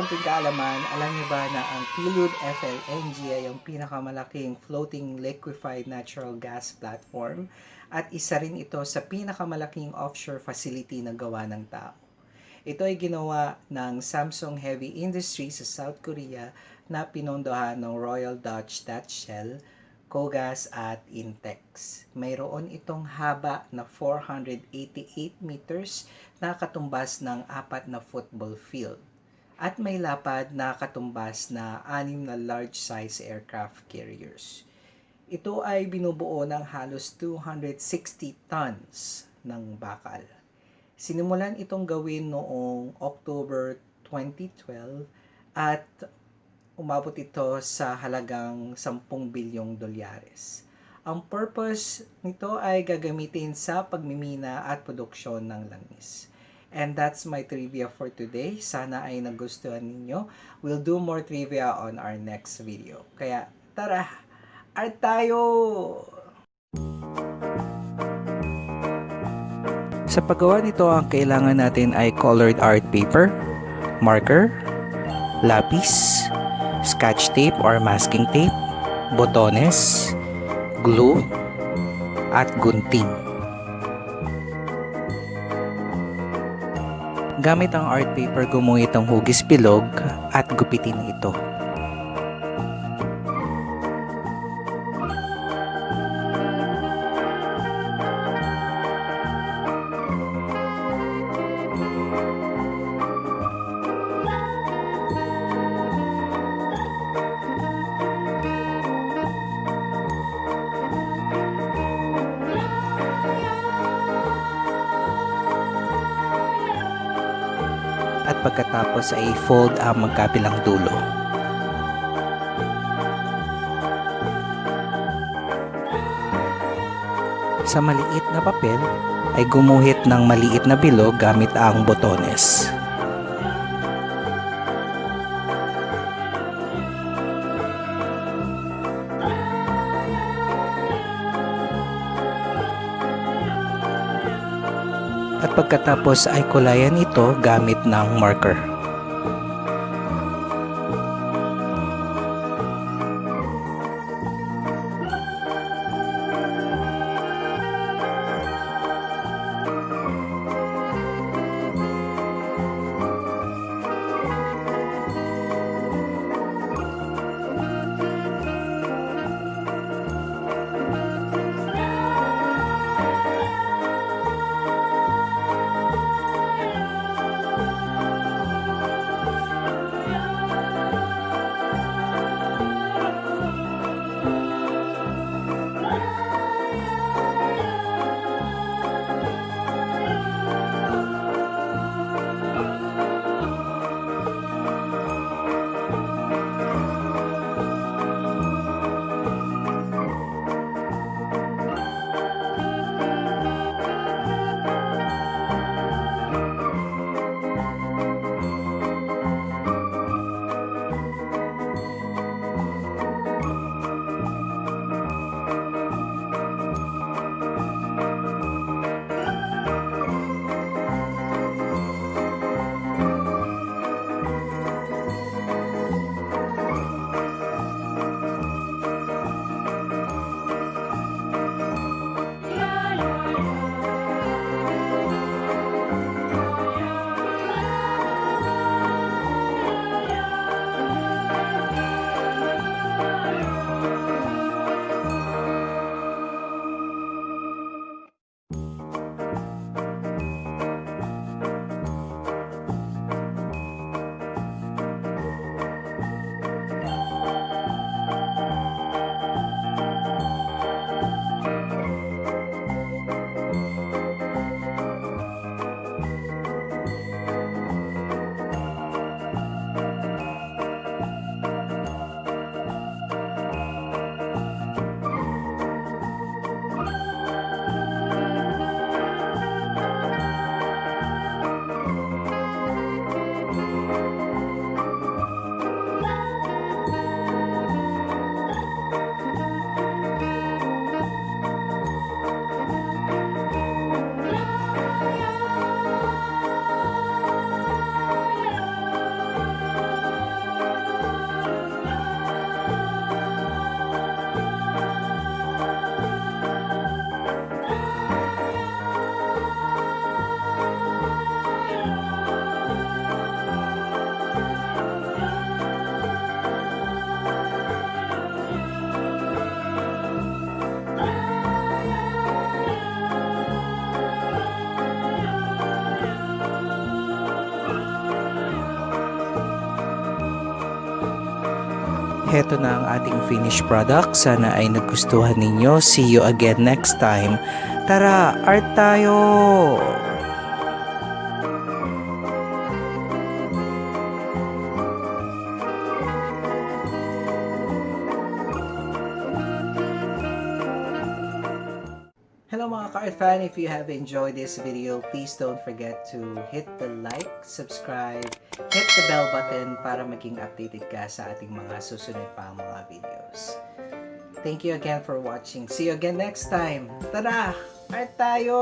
konting kaalaman, alam niyo ba na ang Pilud FLNG ay ang pinakamalaking floating liquefied natural gas platform at isa rin ito sa pinakamalaking offshore facility na gawa ng tao. Ito ay ginawa ng Samsung Heavy Industries sa South Korea na pinondohan ng Royal Dutch Shell, Kogas at Intex. Mayroon itong haba na 488 meters na katumbas ng 4 na football field. At may lapad na katumbas na 6 na large-size aircraft carriers. Ito ay binubuo ng halos 260 tons ng bakal. Sinimulan itong gawin noong October 2012 at umabot ito sa halagang 10 bilyong dolyares. Ang purpose nito ay gagamitin sa pagmimina at produksyon ng langis. And that's my trivia for today. Sana ay nagustuhan ninyo. We'll do more trivia on our next video. Kaya tara, art tayo! Sa paggawa nito, ang kailangan natin ay colored art paper, marker, lapis, scotch tape or masking tape, botones, glue, at gunting. Gamit ang art paper, gumuhit ang hugis bilog at gupitin ito. At pagkatapos ay fold ang magkabilang dulo. Sa maliit na papel ay gumuhit ng maliit na bilog gamit ang botones. At pagkatapos ay kulayan ito gamit ng marker. Heto na ang ating finished product. Sana ay nagustuhan ninyo. See you again next time. Tara, art tayo! Hello mga ka-art fan, if you have enjoyed this video, please don't forget to hit the like, subscribe, hit the bell button para maging updated ka sa ating mga susunod pang mga videos. Thank you again for watching. See you again next time. Tara! Art tayo!